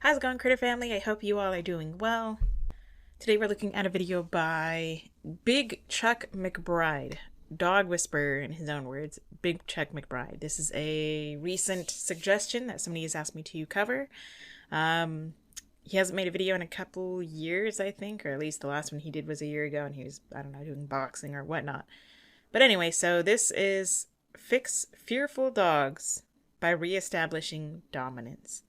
How's it going, Critter Family? I hope you all are doing well. Today we're looking at a video by Big Chuck McBride, dog whisperer in his own words, Big Chuck McBride. This is a recent suggestion that somebody has asked me to cover. He hasn't made a video in a couple years, I think, or at least the last one he did was a year ago, and he was, I don't know, doing boxing or whatnot. But anyway, so this is Fix Fearful Dogs by Reestablishing Dominance.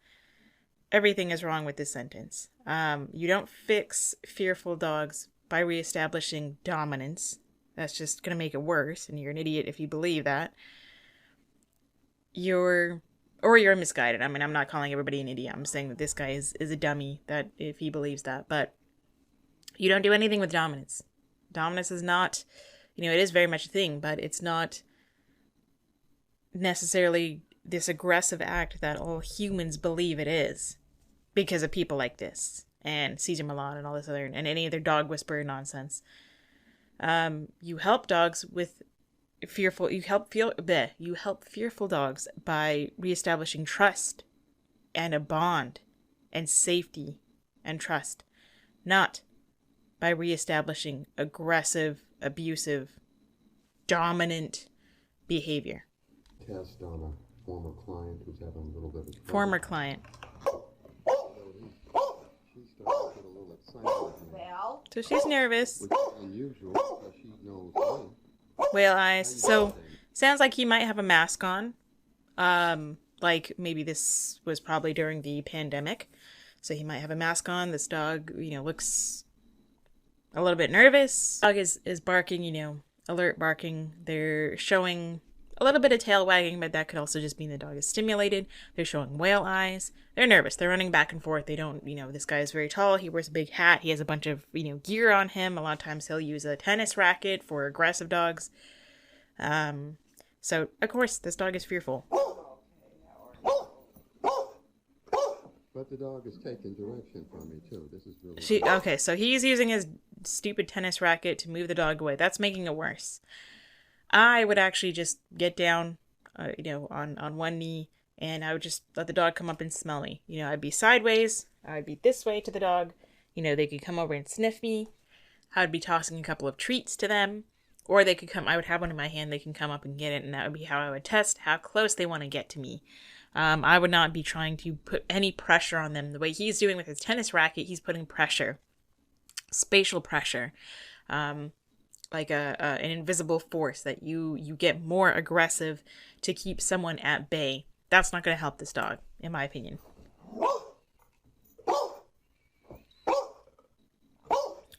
Everything is wrong with this sentence. You don't fix fearful dogs by reestablishing dominance. That's just going to make it worse, and you're an idiot if you believe that. You're misguided. I mean, I'm not calling everybody an idiot. I'm saying that this guy is a dummy, that if he believes that. But you don't do anything with dominance. Dominance is not, it is very much a thing, but it's not necessarily this aggressive act that all humans believe it is because of people like this and Cesar Milan and all this other and any other dog whisperer nonsense. You help dogs with fearful fearful dogs by reestablishing trust and a bond and safety and trust, not by reestablishing aggressive, abusive, dominant behavior. Test on a former client who's having a little bit of trouble. Former client. She started to get a little excited. Well, So she's nervous. Which is unusual because she knows me. Whale eyes. So sounds like he might have a mask on. Like maybe this was probably during the pandemic. So he might have a mask on. This dog, looks a little bit nervous. Dog is barking, alert barking. They're showing a little bit of tail wagging, but that could also just mean the dog is stimulated. They're showing whale eyes. They're nervous. They're running back and forth. They don't, this guy is very tall. He wears a big hat. He has a bunch of, gear on him. A lot of times he'll use a tennis racket for aggressive dogs. So, of course, this dog is fearful. But the dog is taking direction from me, too. This is really... Okay, so he's using his stupid tennis racket to move the dog away. That's making it worse. I would actually just get down, on one knee, and I would just let the dog come up and smell me. I'd be sideways. I'd be this way to the dog. They could come over and sniff me. I would be tossing a couple of treats to them. Or they could come, I would have one in my hand. They can come up and get it, and that would be how I would test how close they want to get to me. I would not be trying to put any pressure on them. The way he's doing with his tennis racket, he's putting pressure. Spatial pressure. Like an invisible force that you get more aggressive to keep someone at bay. That's not going to help this dog, in my opinion.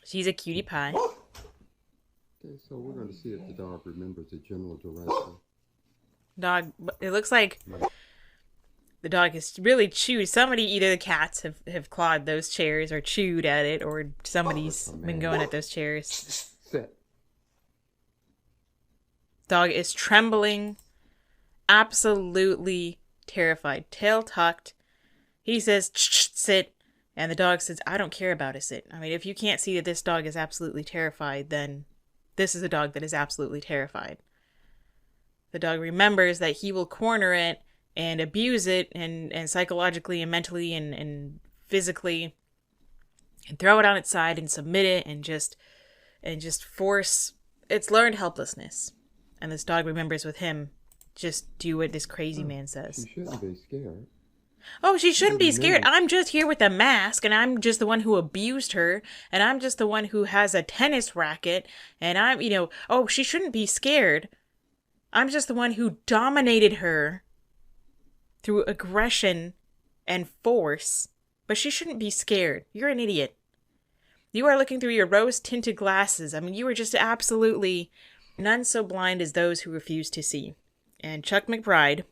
She's a cutie pie. Okay, so we're going to see if the dog remembers the general direction. Dog, it looks like the dog has really chewed. Either the cats have clawed those chairs or chewed at it, or somebody's been going at those chairs. Sit. Dog is trembling, absolutely terrified, tail tucked. He says, sit, and the dog says, I don't care about a sit. I mean, if you can't see that this dog is absolutely terrified, then this is a dog that is absolutely terrified. The dog remembers that he will corner it and abuse it and psychologically and mentally and physically and throw it on its side and submit it and just force its learned helplessness. And this dog remembers with him, just do what this crazy man says. She shouldn't be scared. Oh, she shouldn't be scared. I'm just here with a mask, and I'm just the one who abused her, and I'm just the one who has a tennis racket, and I'm, she shouldn't be scared. I'm just the one who dominated her through aggression and force, but she shouldn't be scared. You're an idiot. You are looking through your rose-tinted glasses. I mean, you are just absolutely... None so blind as those who refuse to see. And Chuck McBride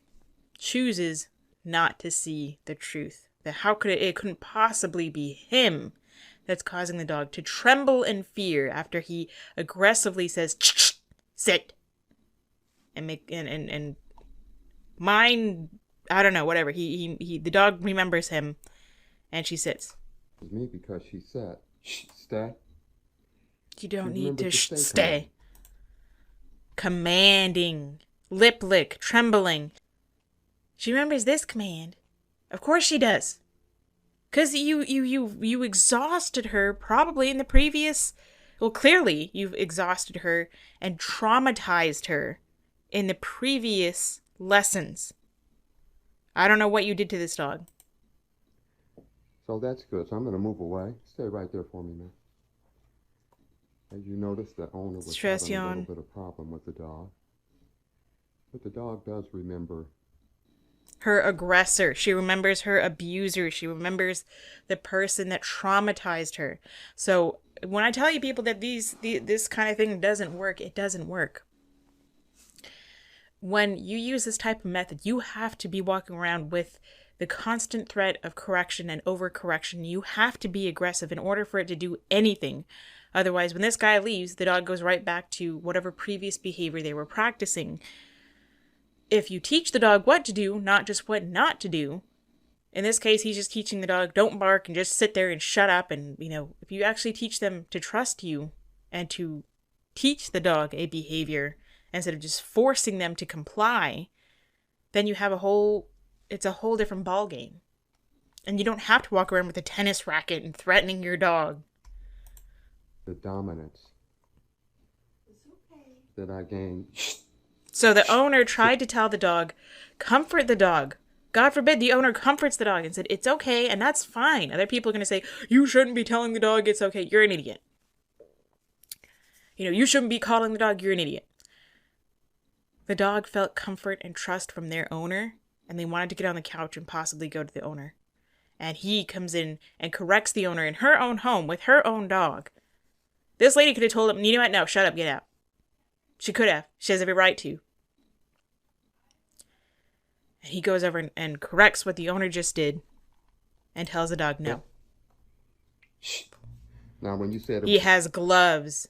chooses not to see the truth. That it couldn't possibly be him that's causing the dog to tremble in fear after he aggressively says, sit. And mine, I don't know, whatever. The dog remembers him and she sits. It's me because she said, stay. You don't need to stay. Commanding, lip lick, trembling. She remembers this command. Of course she does. Because you exhausted her probably in the previous... Well, clearly you've exhausted her and traumatized her in the previous lessons. I don't know what you did to this dog. So that's good. So I'm going to move away. Stay right there for me, man. As you notice, the owner was having a little bit of problem with the dog. But the dog does remember her aggressor. She remembers her abuser. She remembers the person that traumatized her. So when I tell you people that this kind of thing doesn't work, it doesn't work. When you use this type of method, you have to be walking around with the constant threat of correction and overcorrection. You have to be aggressive in order for it to do anything. Otherwise, when this guy leaves, the dog goes right back to whatever previous behavior they were practicing. If you teach the dog what to do, not just what not to do, in this case, he's just teaching the dog, don't bark and just sit there and shut up. And, if you actually teach them to trust you and to teach the dog a behavior instead of just forcing them to comply, then you have it's a whole different ballgame. And you don't have to walk around with a tennis racket and threatening your dog. The dominance that I gained. So the owner tried to tell the dog, comfort the dog. God forbid the owner comforts the dog and said, it's okay, and that's fine. Other people are going to say, you shouldn't be telling the dog it's okay. You're an idiot. You shouldn't be calling the dog, you're an idiot. The dog felt comfort and trust from their owner, and they wanted to get on the couch and possibly go to the owner. And he comes in and corrects the owner in her own home with her own dog. This lady could have told him, you know what? No, shut up, get out. She could have. She has every right to. And he goes over and corrects what the owner just did and tells the dog no. Now, when you said... He has gloves.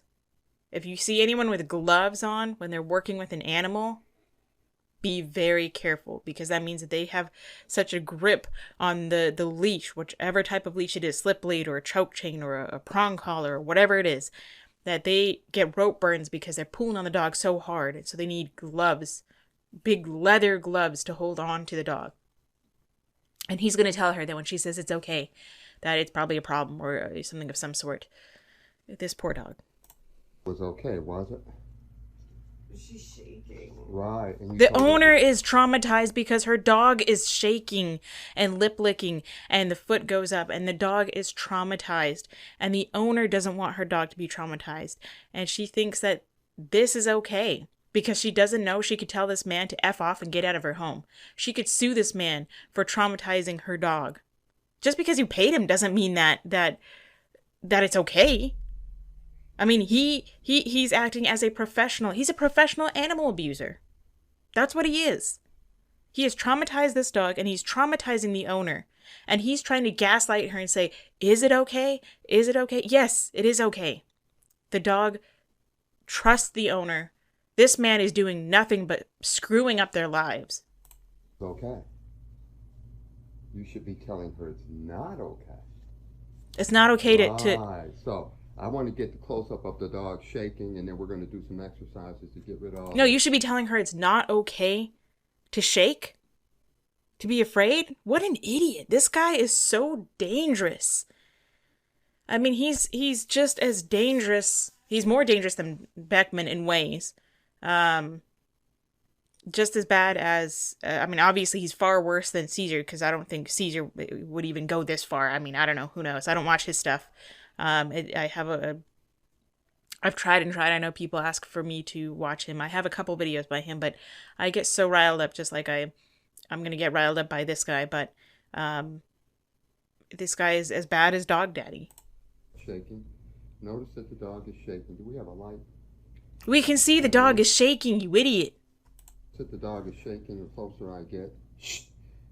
If you see anyone with gloves on when they're working with an animal, be very careful, because that means that they have such a grip on the leash, whichever type of leash it is, slip lead or a choke chain or a prong collar or whatever it is, that they get rope burns because they're pulling on the dog so hard. And so they need gloves, big leather gloves to hold on to the dog. And he's going to tell her that when she says it's okay, that it's probably a problem or something of some sort. This poor dog. Was okay, was it? She's shaking. Right. The owner is traumatized because her dog is shaking and lip licking and the foot goes up and the dog is traumatized. And the owner doesn't want her dog to be traumatized. And she thinks that this is okay because she doesn't know she could tell this man to F off and get out of her home. She could sue this man for traumatizing her dog. Just because you paid him doesn't mean that it's okay. I mean, he's acting as a professional. He's a professional animal abuser. That's what he is. He has traumatized this dog, and he's traumatizing the owner. And he's trying to gaslight her and say, is it okay? Is it okay? Yes, it is okay. The dog trusts the owner. This man is doing nothing but screwing up their lives. Okay. You should be telling her it's not okay. It's not okay to... Right. So... I want to get the close-up of the dog shaking, and then we're going to do some exercises to get rid of... No, you should be telling her it's not okay to shake? To be afraid? What an idiot. This guy is so dangerous. I mean, he's just as dangerous. He's more dangerous than Beckman in ways. Just as bad as... I mean, obviously he's far worse than Cesar, because I don't think Cesar would even go this far. I mean, I don't know. Who knows? I don't watch his stuff. I've tried and tried. I know people ask for me to watch him. I have a couple videos by him, but I get so riled up, just like I'm going to get riled up by this guy. But this guy is as bad as Dog Daddy. Shaking. Notice that the dog is shaking. Do we have a light? We can see the dog is shaking, you idiot. The dog is shaking, the closer I get.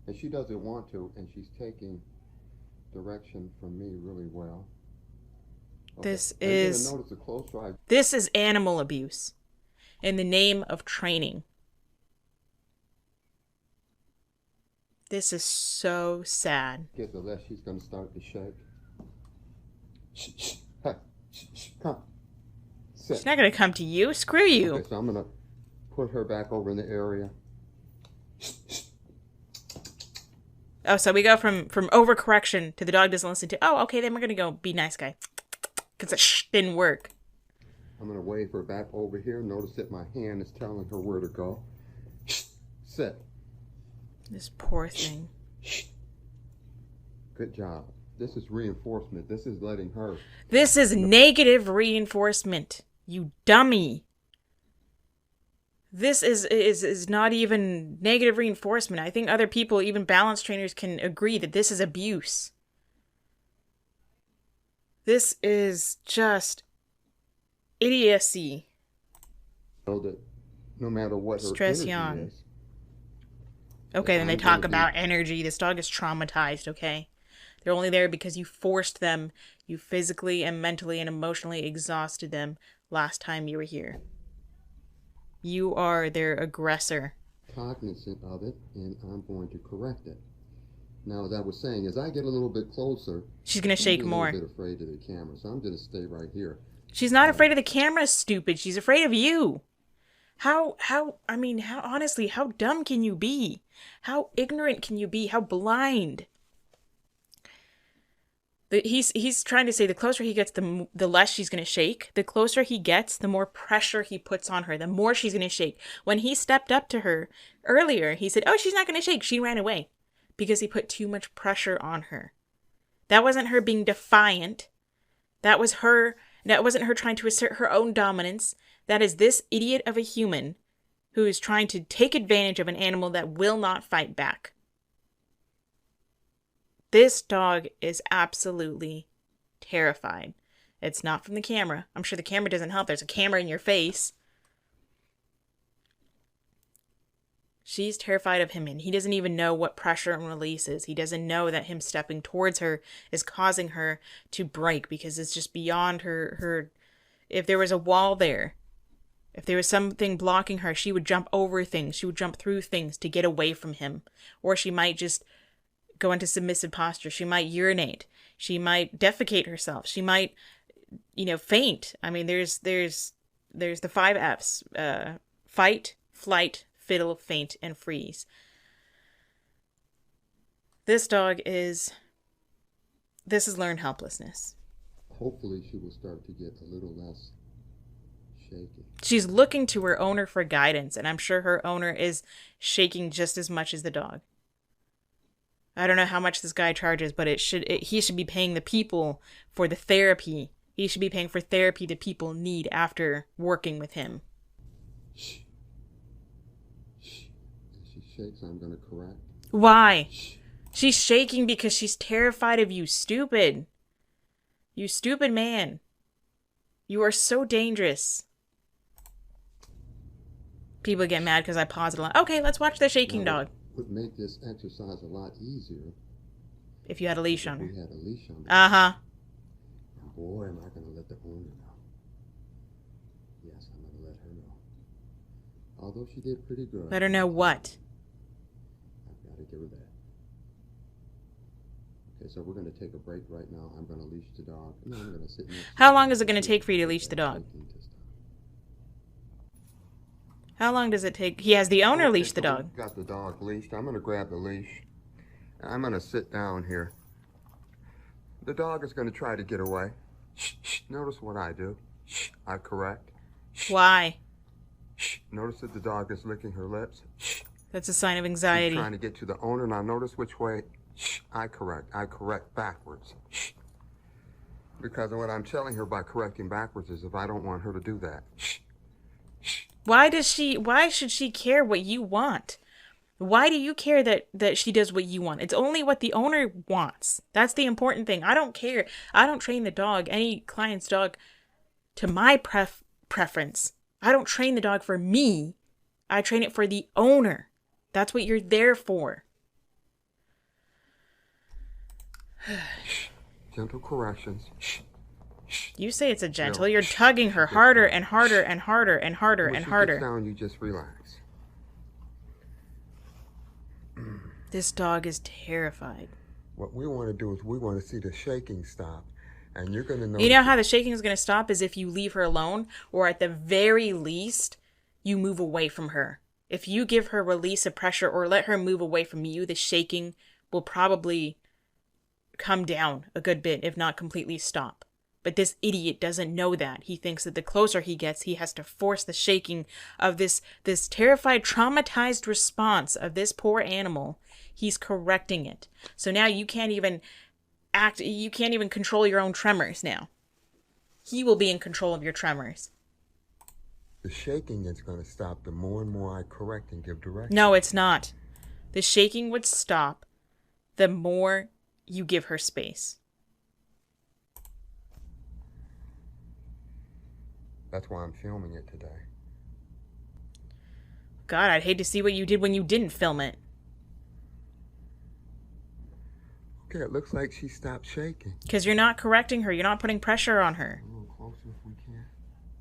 And she doesn't want to, and she's taking direction from me really well. Okay. This is animal abuse in the name of training. This is so sad. Get the less she's going to start to shake. Hey, come. Sit. She's not going to come to you. Screw you. Okay, so I'm going to put her back over in the area. Oh, so we go from overcorrection to the dog doesn't listen to, oh, okay, then we're going to go be nice guy. Because the shh didn't work. I'm going to wave her back over here. Notice that my hand is telling her where to go. Shh. Sit. This poor thing. Shh. Good job. This is reinforcement. This is letting her. This is negative reinforcement. You dummy. This is not even negative reinforcement. I think other people, even balance trainers, can agree that this is abuse. This is just idiocy. So that no matter what her Stress energy yawn. is. Okay, then they talk about energy. This dog is traumatized, okay? They're only there because you forced them. You physically and mentally and emotionally exhausted them last time you were here. You are their aggressor. Cognizant of it, and I'm going to correct it. Now, as I was saying, as I get a little bit closer, she's going to shake more. I'm a little bit afraid of the camera, so I'm going to stay right here. She's not afraid of the camera, stupid. She's afraid of you. Honestly, how dumb can you be? How ignorant can you be? How blind? He's trying to say the closer he gets, the less she's going to shake. The closer he gets, the more pressure he puts on her, the more she's going to shake. When he stepped up to her earlier, he said, oh, she's not going to shake. She ran away because he put too much pressure on her. That wasn't her being defiant. That wasn't her trying to assert her own dominance. That is this idiot of a human who is trying to take advantage of an animal that will not fight back. This dog is absolutely terrified. It's not from the camera. I'm sure the camera doesn't help. There's a camera in your face. She's terrified of him, and he doesn't even know what pressure and release is. He doesn't know that him stepping towards her is causing her to break because it's just beyond her. If there was a wall there, if there was something blocking her, she would jump over things. She would jump through things to get away from him. Or she might just go into submissive posture. She might urinate. She might defecate herself. She might, faint. I mean, there's the 5 F's. Fight, flight, fiddle, faint, and freeze. This is learned helplessness. Hopefully she will start to get a little less shaky. She's looking to her owner for guidance, and I'm sure her owner is shaking just as much as the dog. I don't know how much this guy charges, but he should be paying the people for the therapy. He should be paying for therapy that people need after working with him. Shh. Shh. If she shakes, I'm going to correct. Why? Shh. She's shaking because she's terrified of you, stupid. You stupid man. You are so dangerous. People get mad because I pause it a lot. Okay, let's watch the shaking dog. Would make this exercise a lot easier if you had a leash on her. We had a leash on her. Uh-huh. And boy, am I going to let the owner know. Yes, I'm going to let her know. Although she did pretty good. Let her know what? I've got to give her that. Okay, so we're going to take a break right now. I'm going to leash the dog. No, I'm going to sit next. How long is it going to take for you to leash the dog? How long does it take? He has the owner leash the dog. Got the dog leashed. I'm going to grab the leash. I'm going to sit down here. The dog is going to try to get away. Shh, shh. Notice what I do. Shh, I correct. Shh. Why? Shh. Notice that the dog is licking her lips. Shh. That's a sign of anxiety. She's trying to get to the owner. Now notice which way. Shh, I correct. I correct backwards. Shh. Because what I'm telling her by correcting backwards is if I don't want her to do that. Shh. Shh. Why should she care what you want? Why do you care that she does what you want? It's only what the owner wants. That's the important thing. I don't care. I don't train the dog, any client's dog, to my preference. I don't train the dog for me. I train it for the owner. That's what you're there for. Gentle corrections. You say it's a gentle. You're tugging her harder and harder and harder and harder and harder. When she gets down, you just relax. This dog is terrified. What we want to do is we want to see the shaking stop. And you're going to know. You know how the shaking is going to stop is if you leave her alone, or at the very least, you move away from her. If you give her release of pressure or let her move away from you, the shaking will probably come down a good bit, if not completely stop. But this idiot doesn't know that. He thinks that the closer he gets, he has to force the shaking of this terrified, traumatized response of this poor animal. He's correcting it. So now you can't even control your own tremors now. He will be in control of your tremors. The shaking is going to stop the more and more I correct and give direction. No, it's not. The shaking would stop the more you give her space. That's why I'm filming it today. God, I'd hate to see what you did when you didn't film it. Okay, it looks like she stopped shaking. Because you're not correcting her. You're not putting pressure on her. A little closer if we can.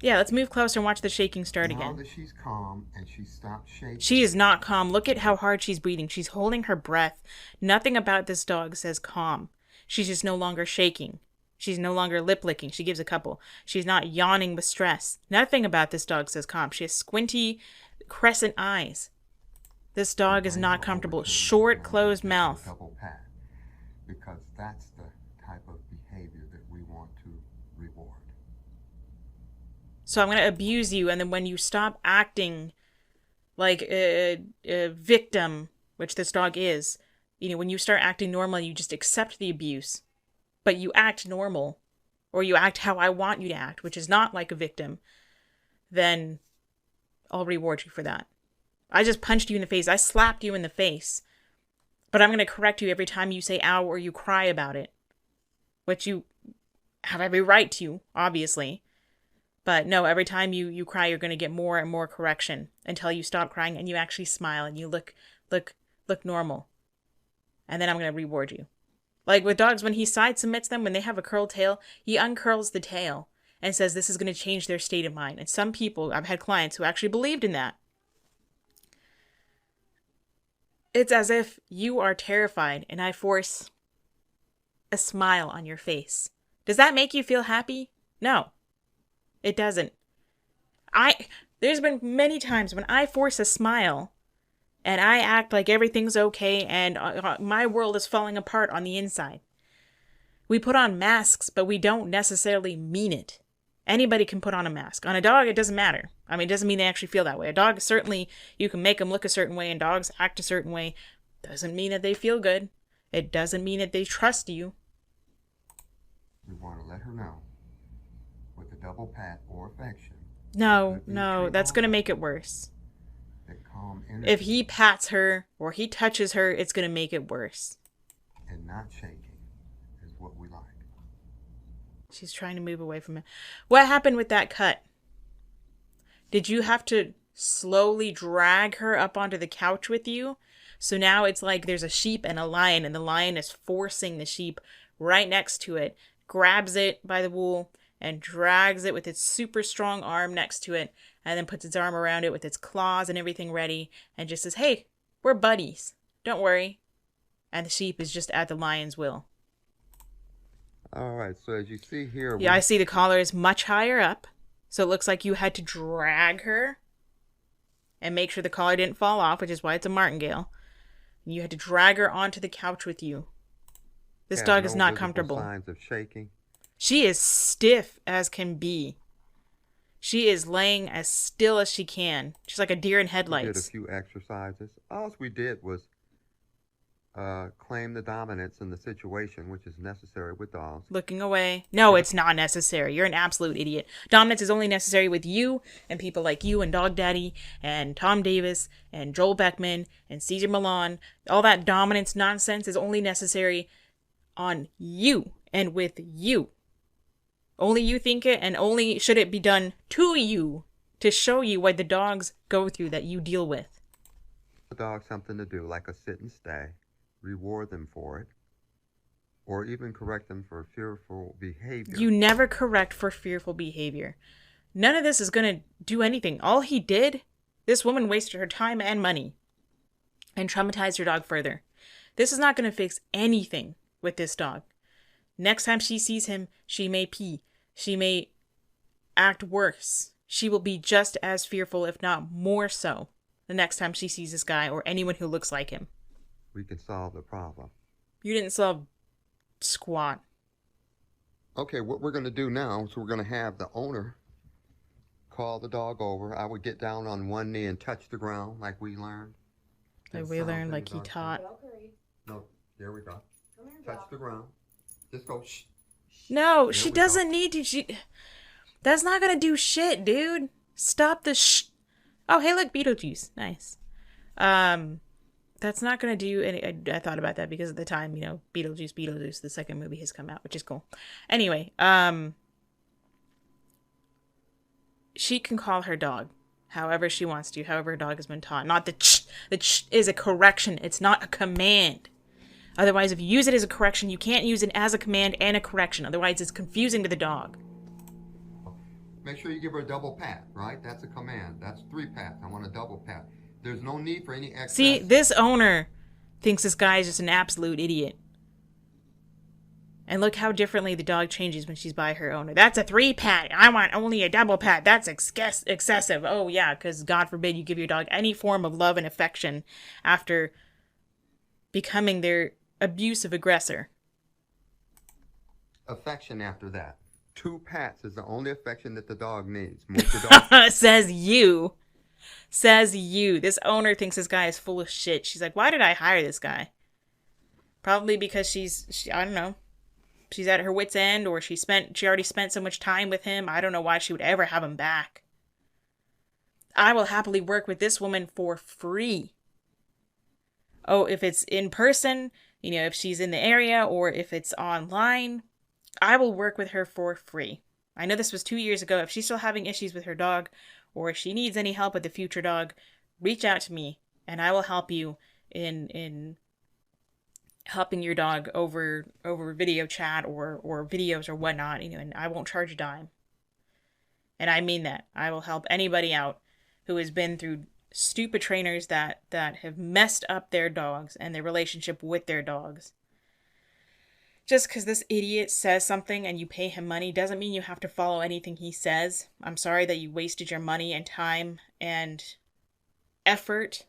Yeah, let's move closer and watch the shaking start again. Now that she's calm and she stopped shaking. She is not calm. Look at how hard she's breathing. She's holding her breath. Nothing about this dog says calm. She's just no longer shaking. She's no longer lip licking. She gives a couple. She's not yawning with stress. Nothing about this dog says calm. She has squinty, crescent eyes. This dog is not comfortable. Short, closed mouth. Double pat, because that's the type of behavior that we want to reward. So I'm going to abuse you, and then when you stop acting like a victim, which this dog is, when you start acting normal, you just accept the abuse, but you act normal, or you act how I want you to act, which is not like a victim, then I'll reward you for that. I just punched you in the face. I slapped you in the face. But I'm going to correct you every time you say ow or you cry about it. Which you have every right to, obviously. But no, every time you cry, you're going to get more and more correction until you stop crying and you actually smile and you look normal. And then I'm going to reward you. Like with dogs, when he side submits them, when they have a curled tail, he uncurls the tail and says this is going to change their state of mind. And some people, I've had clients who actually believed in that. It's as if you are terrified and I force a smile on your face. Does that make you feel happy? No, it doesn't. There's been many times when I force a smile and I act like everything's okay and my world is falling apart on the inside. We put on masks, but we don't necessarily mean it. Anybody can put on a mask. On a dog, it doesn't matter. I mean, it doesn't mean they actually feel that way. A dog, certainly, you can make them look a certain way, and dogs act a certain way. Doesn't mean that they feel good. It doesn't mean that they trust you. We want to let her know, with a double pat or affection. No, that's going to make it worse. That calm energy. If he pats her or he touches her, it's going to make it worse. And not shaking is what we like. She's trying to move away from it. What happened with that cut? Did you have to slowly drag her up onto the couch with you? So now it's like there's a sheep and a lion, and the lion is forcing the sheep right next to it, grabs it by the wool, and drags it with its super strong arm next to it, and then puts its arm around it with its claws and everything ready, and just says, hey, we're buddies. Don't worry. And the sheep is just at the lion's will. All right, so as you see here... Yeah, I see the collar is much higher up. So it looks like you had to drag her and make sure the collar didn't fall off, which is why it's a martingale. You had to drag her onto the couch with you. This dog is not comfortable. Signs of shaking. She is stiff as can be. She is laying as still as she can. She's like a deer in headlights. We did a few exercises. All we did was claim the dominance in the situation, which is necessary with dogs. Looking away. No, it's not necessary. You're an absolute idiot. Dominance is only necessary with you and people like you and Dog Daddy and Tom Davis and Joel Beckman and Cesar Milan. All that dominance nonsense is only necessary on you and with you. Only you think it, and only should it be done to you to show you what the dogs go through that you deal with. The dog something to do, like a sit and stay. Reward them for it, or even correct them for fearful behavior. You never correct for fearful behavior. None of this is going to do anything. All he did, this woman wasted her time and money and traumatized her dog further. This is not going to fix anything with this dog. Next time she sees him, she may pee. She may act worse. She will be just as fearful, if not more so, the next time she sees this guy or anyone who looks like him. We can solve the problem. You didn't solve squat. Okay, what we're going to do now is we're going to have the owner call the dog over. I would get down on one knee and touch the ground like we learned. Like we learned, like he taught. No, here we go. Touch the ground. Just go shh. No, she doesn't need to. That's not gonna do shit, dude. Stop the shh. Oh, hey, look, Beetlejuice. Nice. That's not gonna do any. I thought about that because at the time, you know, Beetlejuice, the second movie has come out, which is cool. Anyway, she can call her dog however she wants to, however her dog has been taught. Not the ch. The ch is a correction. It's not a command. Otherwise, if you use it as a correction, you can't use it as a command and a correction. Otherwise, it's confusing to the dog. Make sure you give her a double pat, right? That's a command. That's 3 pats. I want a double pat. There's no need for any excess. See, this owner thinks this guy is just an absolute idiot. And look how differently the dog changes when she's by her owner. That's a 3 pat. I want only a double pat. That's excessive. Oh, yeah, because God forbid you give your dog any form of love and affection after becoming their abusive aggressor. Affection after that. 2 pats is the only affection that the dog needs. Most of the dogs... Says you. Says you. This owner thinks this guy is full of shit. She's like, why did I hire this guy? Probably because I don't know. She's at her wit's end, or she already spent so much time with him. I don't know why she would ever have him back. I will happily work with this woman for free. Oh, if it's in person, you know, if she's in the area, or if it's online, I will work with her for free. I know this was 2 years ago. If she's still having issues with her dog, or if she needs any help with the future dog, reach out to me, and I will help you in helping your dog over video chat or videos or whatnot, you know, and I won't charge a dime. And I mean that. I will help anybody out who has been through stupid trainers that have messed up their dogs and their relationship with their dogs. Just because this idiot says something and you pay him money doesn't mean you have to follow anything he says. I'm sorry that you wasted your money and time and effort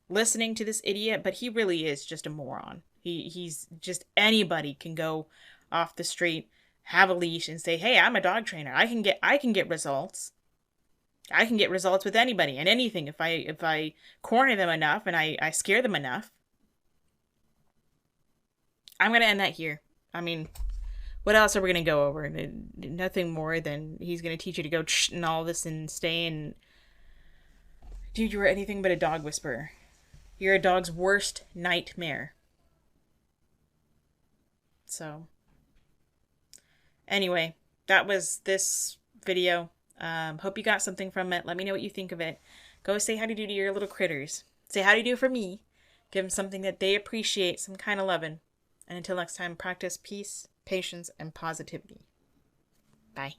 listening to this idiot, but he really is just a moron. He's just, anybody can go off the street, have a leash, and say, hey, I'm a dog trainer. I can get results. I can get results with anybody and anything if I corner them enough and I scare them enough. I'm going to end that here. I mean, what else are we going to go over? Nothing more than he's going to teach you to go and all this and stay and... Dude, you were anything but a dog whisperer. You're a dog's worst nightmare. So, anyway, that was this video. Hope you got something from it. Let me know what you think of it. Go say how to do to your little critters. Say how to do for me. Give them something that they appreciate, some kind of loving. And until next time, practice peace, patience, and positivity. Bye.